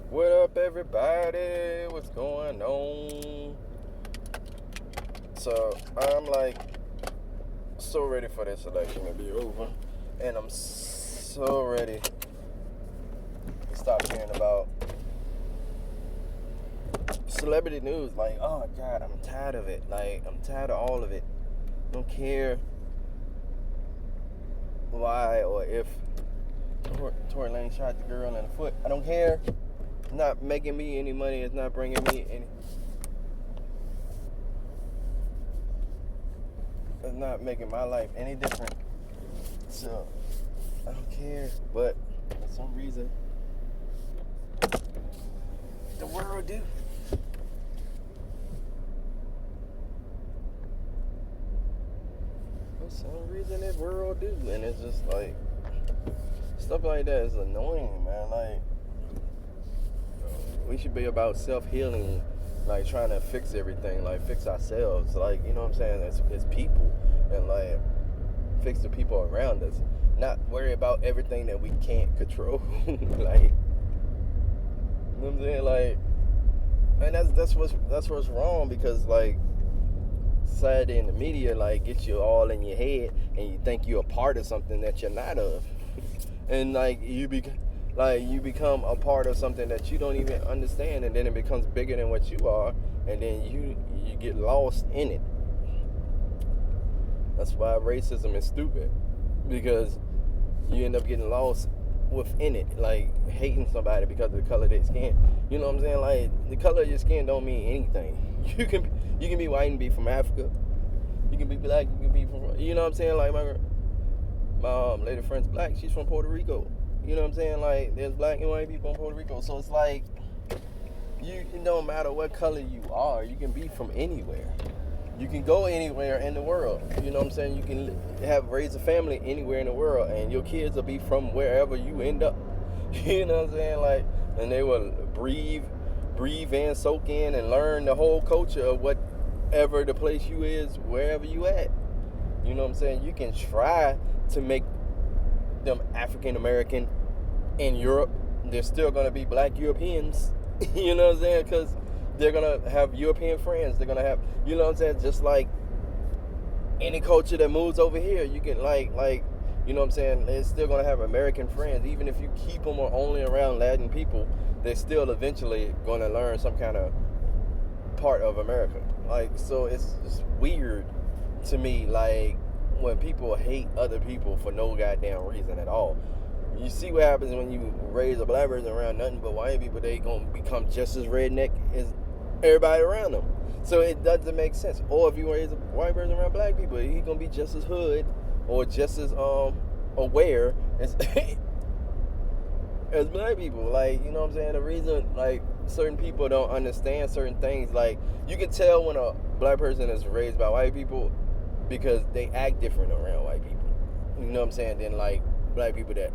What up, everybody? What's going on? So, I'm like so ready for this election to be over. And I'm so ready to stop hearing about celebrity news. Like, oh my God, I'm tired of it. Like, I'm tired of all of it. I don't care why or if Tory Lane shot the girl in the foot. I don't care. It's not making me any money. It's not bringing me any. It's not making my life any different. So I don't care. But for some reason, the world do. For some reason, the world do, and it's just like stuff like that is annoying, man. Like, we should be about self-healing, like trying to fix everything, like fix ourselves, like, you know what I'm saying, as people, and like fix the people around us, not worry about everything that we can't control. Like, you know what I'm saying, like, and that's what's wrong, because like society and the media like get you all in your head and you think you're a part of something that you're not of. And like you become a part of something that you don't even understand, and then it becomes bigger than what you are, and then you get lost in it. That's why racism is stupid, because you end up getting lost within it, like hating somebody because of the color of their skin. You know what I'm saying? Like, the color of your skin don't mean anything. You can be white and be from Africa. You can be black. You can be from, you know what I'm saying? Like my lady friend's black. She's from Puerto Rico. You know what I'm saying? Like, there's black and white people in Puerto Rico. So it's like, it don't matter what color you are. You can be from anywhere. You can go anywhere in the world. You know what I'm saying? You can raise a family anywhere in the world, and your kids will be from wherever you end up. You know what I'm saying? Like, and they will breathe in, soak in, and learn the whole culture of whatever the place you is, wherever you at. You know what I'm saying? You can try to make them African American in Europe. They're still gonna be black Europeans. You know what I'm saying? Because they're gonna have European friends. They're gonna have, you know what I'm saying? Just like any culture that moves over here, you can like, you know what I'm saying? They're still gonna have American friends. Even if you keep them only around Latin people, they're still eventually gonna learn some kind of part of America. Like, so it's just weird to me, like, when people hate other people for no goddamn reason at all. You see what happens when you raise a black person around nothing but white people. They gonna become just as redneck as everybody around them. So it doesn't make sense. Or if you raise a white person around black people, he's gonna be just as hood or just as aware as as black people. Like, you know what I'm saying? The reason, like, certain people don't understand certain things, like, you can tell when a black person is raised by white people because they act different around white people. You know what I'm saying? Than like black people that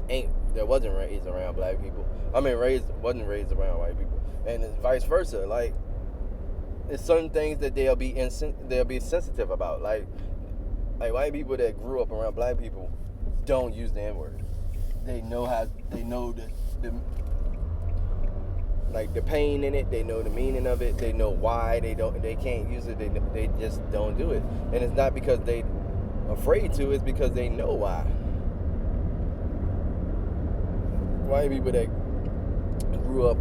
wasn't raised around black people. I mean, wasn't raised around white people, and it's vice versa. Like, it's certain things that they'll be sensitive about. Like white people that grew up around black people don't use the N-word. They know the like the pain in it. They know the meaning of it. They know why they can't use it. They just don't do it. And it's not because they afraid to. It's because they know why. White people that grew up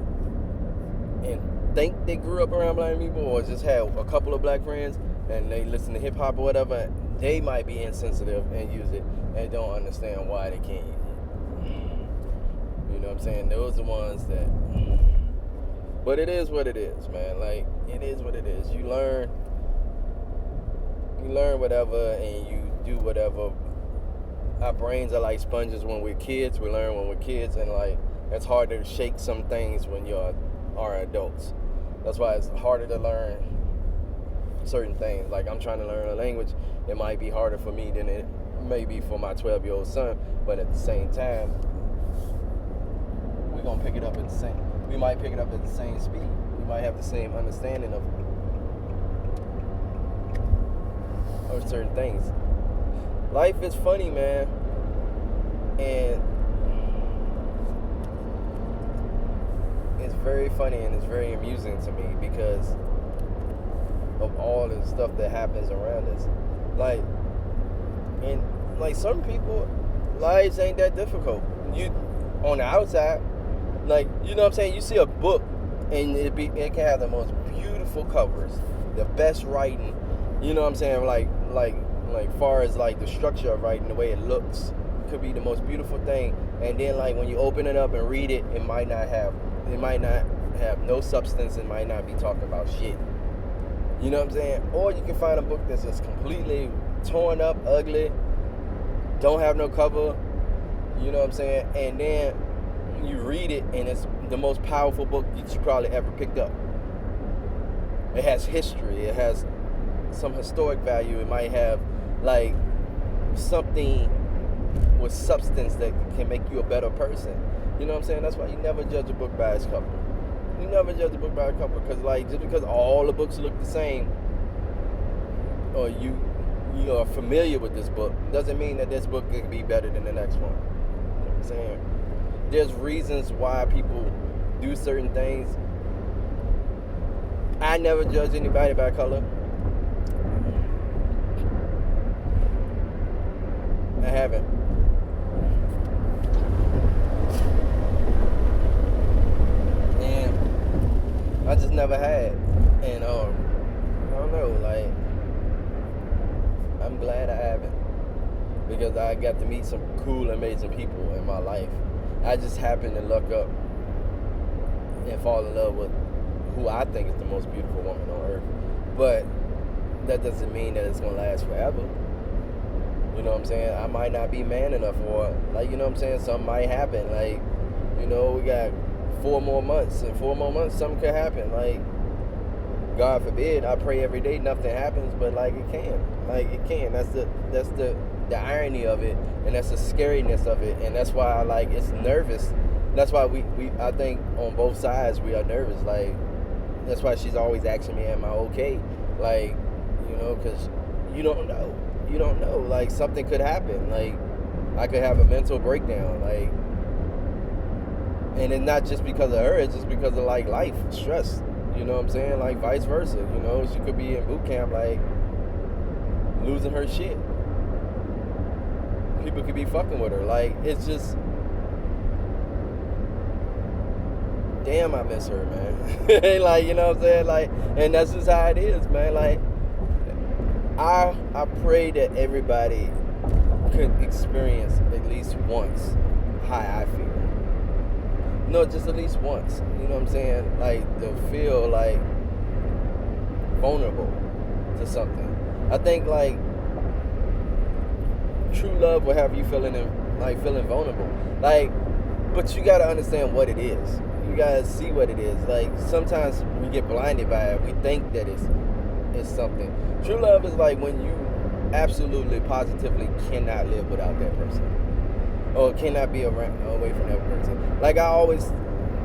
and think they grew up around black people, or just have a couple of black friends and they listen to hip hop or whatever, they might be insensitive and use it and don't understand why they can't use it. You know what I'm saying? Those are the ones that. But it is what it is, man. Like, it is what it is. You learn whatever, and you do whatever. Our brains are like sponges when we're kids. We learn when we're kids, and like, it's hard to shake some things when you are adults. That's why it's harder to learn certain things. Like, I'm trying to learn a language. It might be harder for me than it may be for my 12-year-old son, but at the same time, we're gonna pick it up at the same. We might pick it up at the same speed. We might have the same understanding of certain things. Life is funny, man. And it's very funny and it's very amusing to me because of all the stuff that happens around us. Like, and like some people, lives ain't that difficult. You on the outside, like, you know what I'm saying? You see a book and it can have the most beautiful covers, the best writing, you know what I'm saying? Like far as like the structure of writing, the way it looks, could be the most beautiful thing. And then like when you open it up and read it, it might not have no substance. It might not be talking about shit. You know what I'm saying? Or you can find a book that's just completely torn up, ugly, don't have no cover. You know what I'm saying? And then you read it, and it's the most powerful book that you probably ever picked up. It has history. It has some historic value. It might have like something with substance that can make you a better person. You know what I'm saying? That's why you never judge a book by its cover. You never judge a book by a cover, because like just because all the books look the same, or you are familiar with this book, doesn't mean that this book can be better than the next one. You know what I'm saying? There's reasons why people do certain things. I never judge anybody by color. I haven't. And I just never had. And I don't know, like, I'm glad I haven't, because I got to meet some cool, amazing people in my life. I just happened to look up and fall in love with who I think is the most beautiful woman on earth. But that doesn't mean that it's going to last forever. You know what I'm saying? I might not be man enough for it. Like, you know what I'm saying? Something might happen. Like, you know, we got 4 more months. In 4 more months, something could happen. Like, God forbid, I pray every day nothing happens, but like it can. Like it can. That's the irony of it, and that's the scariness of it, and that's why like it's nervous. That's why we I think on both sides we are nervous. Like that's why she's always asking me, am I okay? Like, you know, because you don't know. You don't know. Like something could happen. Like I could have a mental breakdown. Like, and it's not just because of her. It's just because of like life stress. You know what I'm saying? Like vice versa. You know, she could be in boot camp, like losing her shit. People could be fucking with her. Like it's just, damn, I miss her, man. Like, you know what I'm saying? Like, and that's just how it is, man. Like, I pray that everybody could experience at least once how I feel. No, just at least once. You know what I'm saying? Like, to feel, like, vulnerable to something. I think, like, true love will have you feeling vulnerable. Like, but you gotta understand what it is. You gotta see what it is. Like, sometimes we get blinded by it. We think that it's something. True love is like when you absolutely, positively cannot live without that person. Or cannot be away from that person. Like I always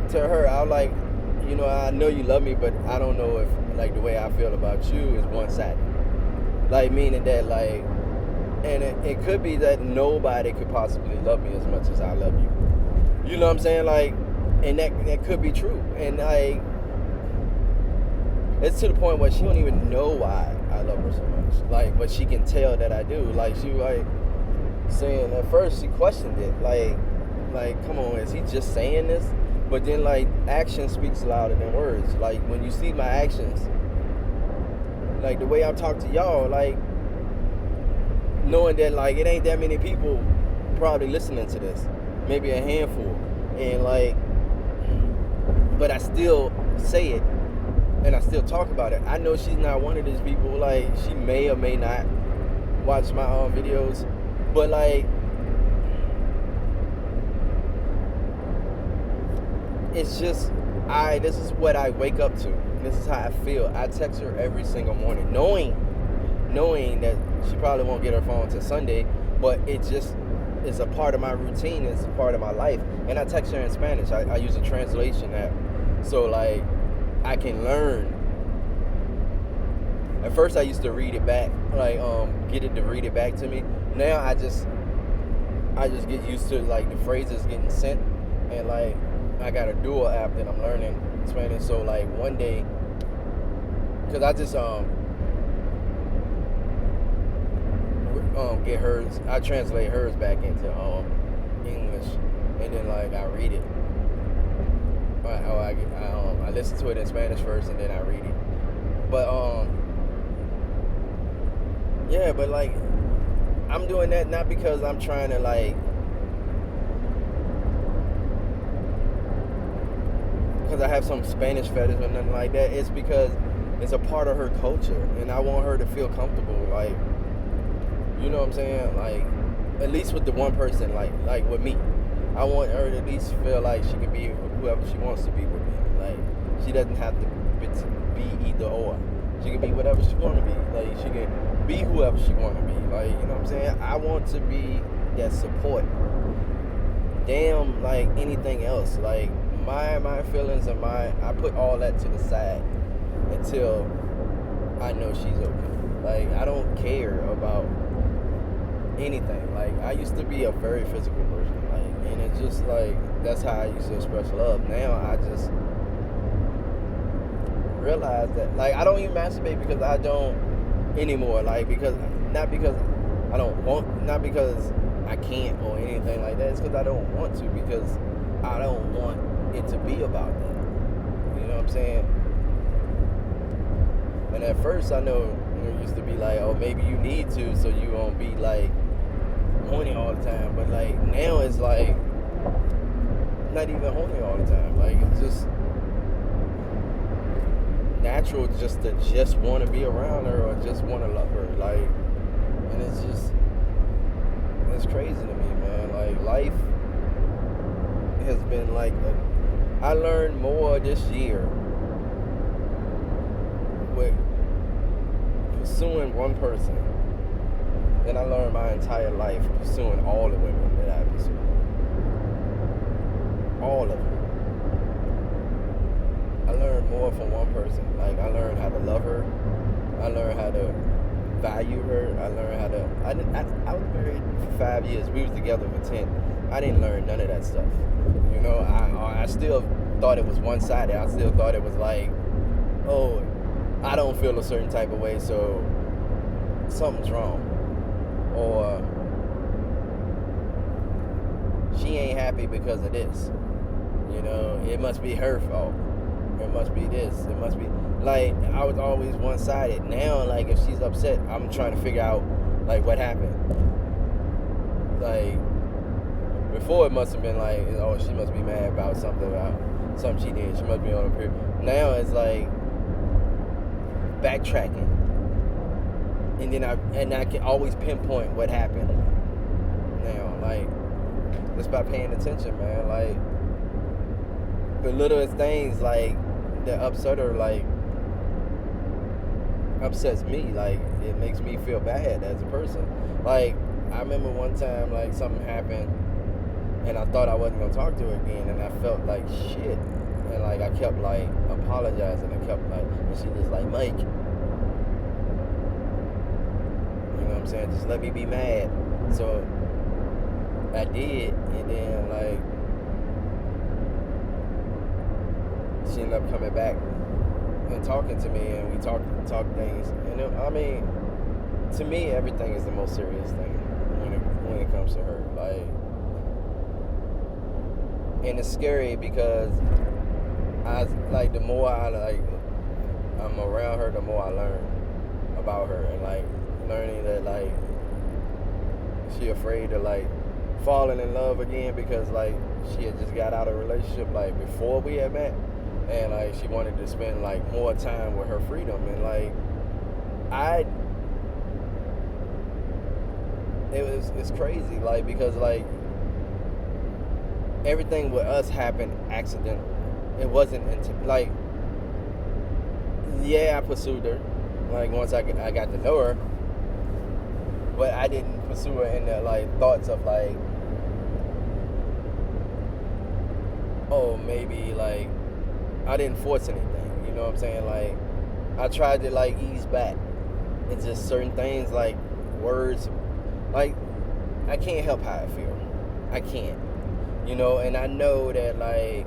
tell her, I like, you know, I know you love me, but I don't know if like the way I feel about you is one-sided. Like meaning that like, and it could be that nobody could possibly love me as much as I love you. You know what I'm saying? Like, and that could be true. And like, it's to the point where she don't even know why I love her so much. Like, but she can tell that I do. Like she like saying at first she questioned it, like come on, is he just saying this? But then like action speaks louder than words. Like when you see my actions, like the way I talk to y'all, like knowing that like it ain't that many people probably listening to this, maybe a handful, and like, but I still say it and I still talk about it. I know she's not one of these people. Like she may or may not watch my videos. But like, it's just, this is what I wake up to. This is how I feel. I text her every single morning, knowing that she probably won't get her phone until Sunday, but it just is a part of my routine. It's a part of my life. And I text her in Spanish. I use a translation app. So like, I can learn. At first I used to read it back, like get it to read it back to me. Now I just get used to like the phrases getting sent, and like I got a dual app that I'm learning Spanish. So like one day, cause I just get hers. I translate hers back into English, and then like I read it. I listen to it in Spanish first, and then I read it. But yeah, but like I'm doing that not because I'm trying to like, because I have some Spanish fetish or nothing like that. It's because it's a part of her culture, and I want her to feel comfortable. Like, you know what I'm saying? Like, at least with the one person, like with me, I want her to at least feel like she can be whoever she wants to be with me. Like, she doesn't have to be either or. She can be whatever she want to be. Like, she can be whoever she want to be. Like, you know what I'm saying? I want to be that support. Damn, like anything else. Like, my feelings and I put all that to the side until I know she's okay. Like, I don't care about anything. Like, I used to be a very physical person. Like, and it's just like, that's how I used to express love. Now I just realize that, like, I don't even masturbate because I don't anymore. Like, not because I don't want, not because I can't or anything like that. It's because I don't want to, because I don't want it to be about that. You know what I'm saying? And at first, I know it used to be like, oh, maybe you need to, so you won't be like horny all the time. But like now, it's like not even horny all the time. Like, it's just natural just to want to be around her or just want to love her. Like, and it's crazy to me, man. Like, life has been like I learned more this year with pursuing one person than I learned my entire life pursuing all the women that I pursued. All of them. I learned more from one person. Like, I learned how to love her. I learned how to value her. I learned how to. I was married for 5 years. We was together for 10. I didn't learn none of that stuff. You know, I still thought it was one-sided. I still thought it was like, oh, I don't feel a certain type of way, so something's wrong. Or she ain't happy because of this. You know, it must be her fault. It must be this. It must be, like, I was always one-sided. Now, like, if she's upset, I'm trying to figure out, like, what happened. Like, before it must have been like, oh, she must be mad about something she did. She must be on a period. Now it's like backtracking, and then I can always pinpoint what happened. Now, like, just by paying attention, man. Like, the littlest things, like, that upset her, like, upsets me. Like, it makes me feel bad as a person. Like, I remember one time, like, something happened, and I thought I wasn't going to talk to her again, and I felt like shit. And, like, I kept, like, apologizing. I kept, like, and she was like, Mike, you know what I'm saying? Just let me be mad. So I did, and then, like, she ended up coming back and talking to me, and we talked things. And I mean, to me, everything is the most serious thing when it comes to her. Like, and it's scary because the more I'm around her, the more I learn about her, and like learning that, like, she afraid of like falling in love again because, like, she had just got out of a relationship like before we had met, and like she wanted to spend like more time with her freedom, and like it's crazy, like, because like everything with us happened accidentally. It wasn't like, yeah, I pursued her, like, once I got to know her, but I didn't pursue her in the like thoughts of like, oh, maybe, like, I didn't force anything, you know what I'm saying? Like, I tried to like ease back. It's just certain things, like words, like, I can't help how I feel. I can't, you know, and I know that, like,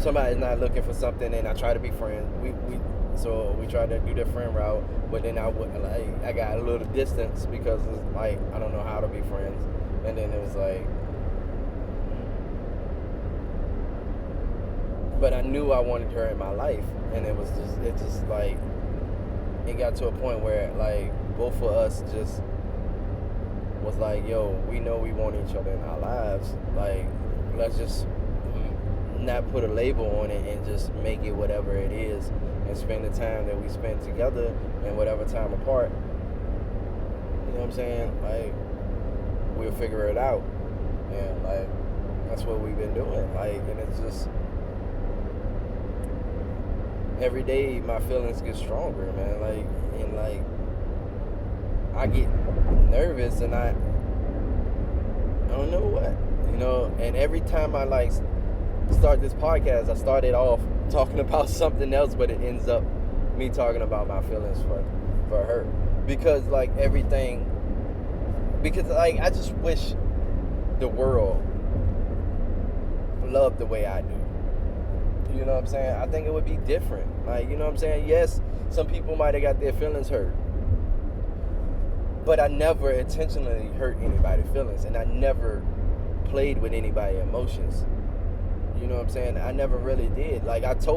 somebody's not looking for something, and I try to be friends. We try to do the friend route, but then I got a little distance because it's like I don't know how to be friends, and then it was like, but I knew I wanted her in my life, and it just like it got to a point where like both of us just was like, yo, we know we want each other in our lives, like let's just not put a label on it and just make it whatever it is and spend the time that we spend together and whatever time apart, you know what I'm saying, like we'll figure it out, and like that's what we've been doing, like, and it's just every day my feelings get stronger, man, like, and like I get nervous and I don't know what, you know, and every time I like start this podcast, I started off talking about something else, but it ends up me talking about my feelings for her, because like everything, because like I just wish the world loved the way I do. You know what I'm saying? I think it would be different. Like, you know what I'm saying? Yes, some people might have got their feelings hurt, but I never intentionally hurt anybody's feelings, and I never played with anybody's emotions. You know what I'm saying? I never really did. Like if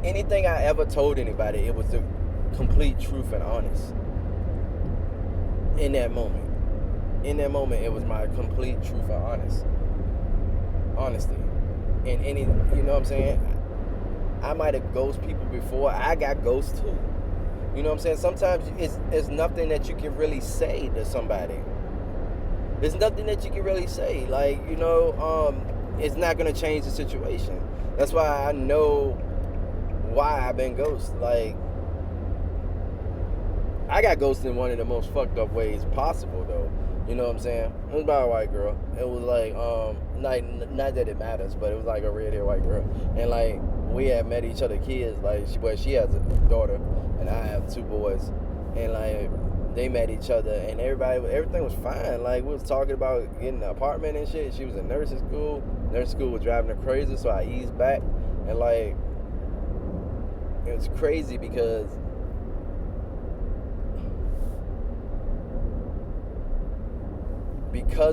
anything I ever told anybody, it was the complete truth and honest. In that moment, it was my complete truth and honesty. And you know what I'm saying? I might have ghosted people before. I got ghosted too. You know what I'm saying? Sometimes it's nothing that you can really say to somebody. There's nothing that you can really say. Like, you know, it's not going to change the situation. That's why I know why I've been ghosted. Like, I got ghosted in one of the most fucked up ways possible, though. You know what I'm saying? It was by a white girl. It was like, not that it matters, but it was like a red-haired white girl. And like, we had met each other kids. Like, she has a daughter, and I have two boys. And like, they met each other, and everything was fine. Like, we was talking about getting an apartment and shit. She was in nursing school. Nursing school was driving her crazy, so I eased back. And like, it was crazy because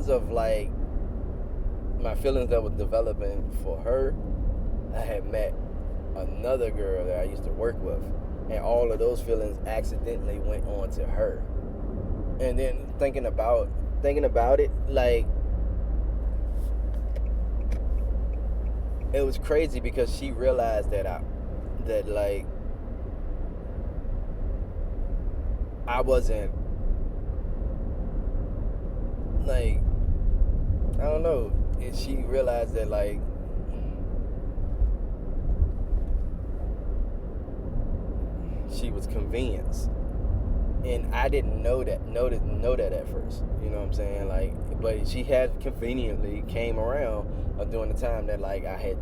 of like my feelings that was developing for her, I had met another girl that I used to work with, and all of those feelings accidentally went on to her. And then thinking about it, like, it was crazy because she realized that I wasn't, like, I don't know, and she realized that like she was convinced, and I didn't know that at first. You know what I'm saying? Like, but she had conveniently came around during the time that like I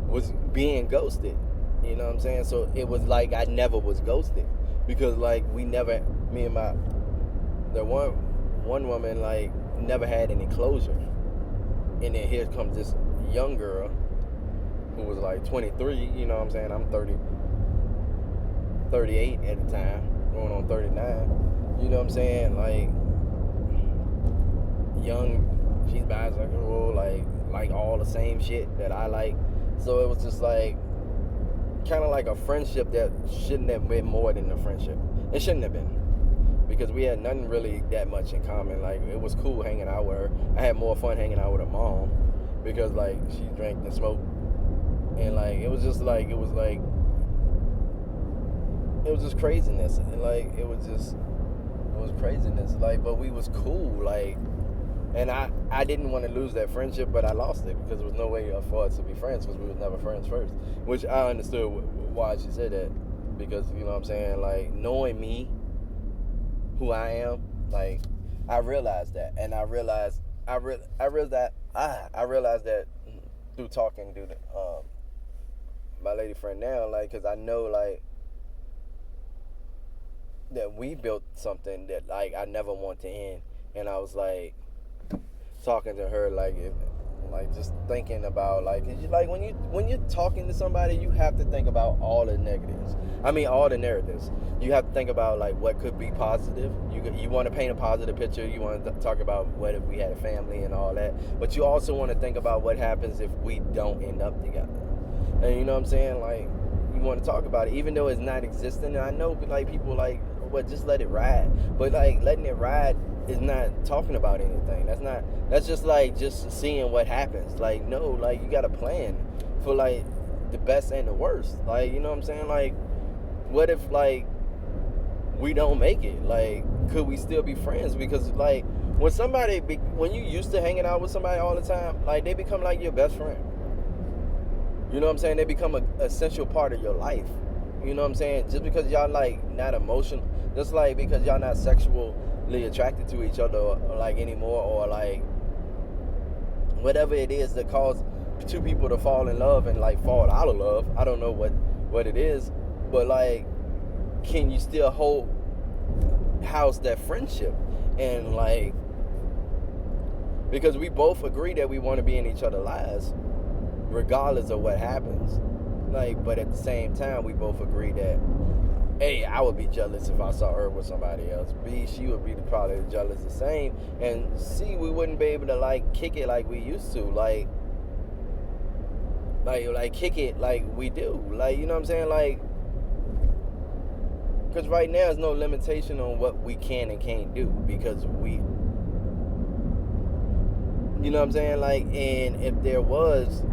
was being ghosted. You know what I'm saying? So it was like I never was ghosted, because like me and the one woman like never had any closure. And then here comes this young girl who was like 23, you know what I'm saying? I'm 38 at the time, going on 39. You know what I'm saying? Like, young, she's bisexual, like all the same shit that I like. So it was just like, kind of like a friendship that shouldn't have been more than a friendship. It shouldn't have been. Because we had nothing really that much in common. Like, it was cool hanging out with her. I had more fun hanging out with her mom, because like she drank and smoked, and like it was just craziness. And like it was craziness. Like, but we was cool. Like, and I didn't want to lose that friendship, but I lost it because there was no way for us to be friends, because we was never friends first. Which I understood why she said that, because you know what I'm saying. Like, knowing me, who I am, like, I realized that, and I realized that through talking to my lady friend now, like, because I know like that we built something that like I never want to end, and I was like talking to her like, Like just thinking about like, 'cause like when you're talking to somebody, you have to think about all the negatives. I mean, all the narratives. You have to think about like what could be positive. You want to paint a positive picture. You want to talk about what if we had a family and all that. But you also want to think about what happens if we don't end up together. And you know what I'm saying? Like you want to talk about it, even though it's not existing. And I know like people like, well, just let it ride. But like letting it ride is not talking about anything. That's just like just seeing what happens. Like no, like you got a plan for like the best and the worst. Like you know what I'm saying? Like what if like we don't make it? Like could we still be friends? Because like when you used to hanging out with somebody all the time, like they become like your best friend. You know what I'm saying? They become an essential part of your life. You know what I'm saying? Just because y'all like not emotional, just like because y'all not sexually attracted to each other or like anymore, or like whatever it is that cause two people to fall in love and like fall out of love. I don't know what it is, but like, can you still house that friendship? And like, because we both agree that we want to be in each other's lives regardless of what happens. Like, but at the same time, we both agree that A, I would be jealous if I saw her with somebody else. B, she would be probably jealous the same. And C, we wouldn't be able to like kick it like we used to. Like kick it like we do. Like, you know what I'm saying? Like, because right now there's no limitation on what we can and can't do because you know what I'm saying? Like, and if there was,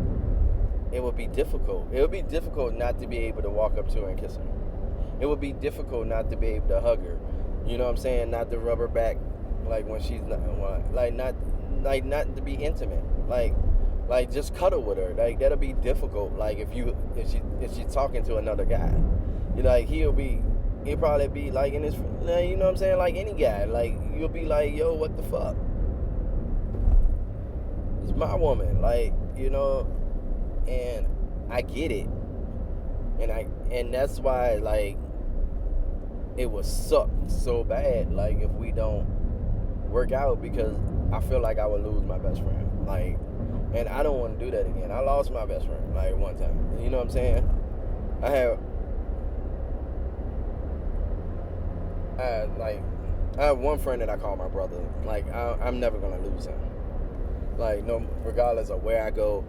it would be difficult. It would be difficult not to be able to walk up to her and kiss her. It would be difficult not to be able to hug her. You know what I'm saying? Not to rub her back, like when she's not to be intimate. Like just cuddle with her. Like that'll be difficult. Like if she's talking to another guy, you know, like he'll probably be like in his, you know what I'm saying? Like any guy, like you'll be like, yo, what the fuck? It's my woman, like you know, and I get it. And that's why like it would suck so bad like if we don't work out, because I feel like I would lose my best friend. Like, and I don't want to do that again. I lost my best friend like one time. You know what I'm saying? I have one friend that I call my brother. Like I'm never gonna lose him. Like no, regardless of where I go,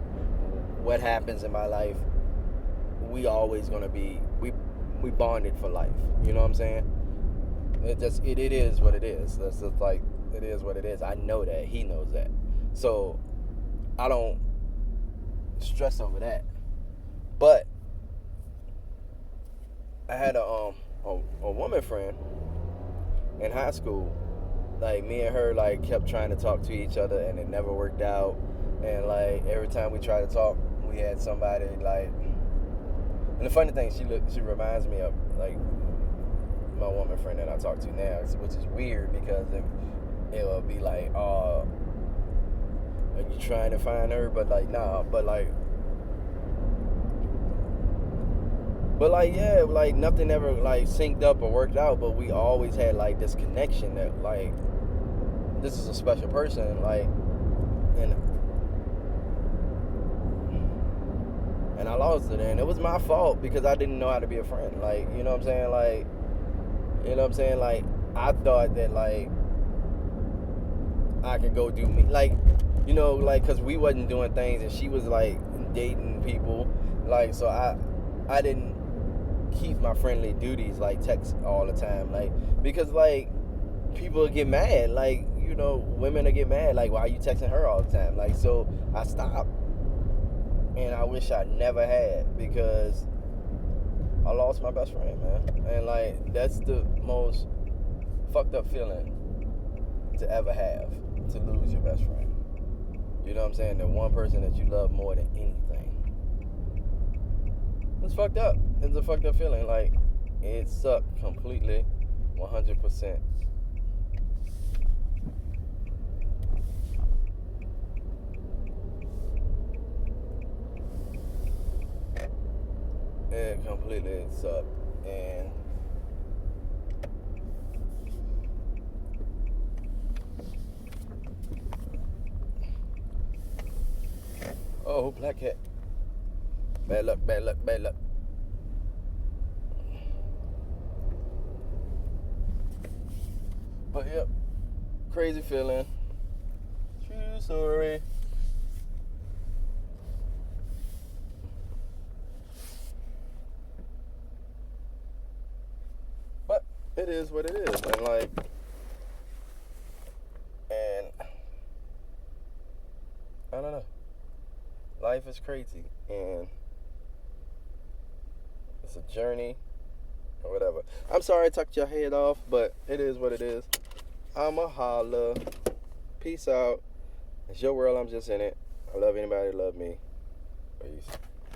what happens in my life, we always gonna be we bonded for life. You know what I'm saying? It is what it is. That's just like it is what it is. I know that, he knows that, so I don't stress over that. But I had a woman friend in high school. Like me and her like kept trying to talk to each other and it never worked out. And like every time we tried to talk, we had somebody like. And the funny thing, she reminds me of like my woman friend that I talk to now, which is weird because it'll be like, are you trying to find her? But like, nah, but like yeah, like nothing ever like synced up or worked out, but we always had like this connection that like this is a special person, like, and I lost it, and it was my fault because I didn't know how to be a friend. Like, you know what I'm saying? Like, you know what I'm saying? Like, I thought that like I could go do me, like, you know, like, cause we wasn't doing things, and she was like dating people, like, so I didn't keep my friendly duties, like text all the time, like, because like people get mad, like, you know, women will get mad, like, why are you texting her all the time? Like, so I stopped. And I wish I never had, because I lost my best friend, man. And like that's the most fucked up feeling to ever have, to lose your best friend. You know what I'm saying? The one person that you love more than anything. It's fucked up. It's a fucked up feeling. Like, it sucked completely, 100%. It completely sucked. And Uh-oh, black cat. Bad luck, bad luck, bad luck. But yep, crazy feeling. True story. But it is what it is. And like, and I don't know. Life is crazy and it's a journey or whatever. I'm sorry I tucked your head off, but it is what it is. I'ma holla. Peace out. It's your world, I'm just in it. I love anybody that love me. Peace.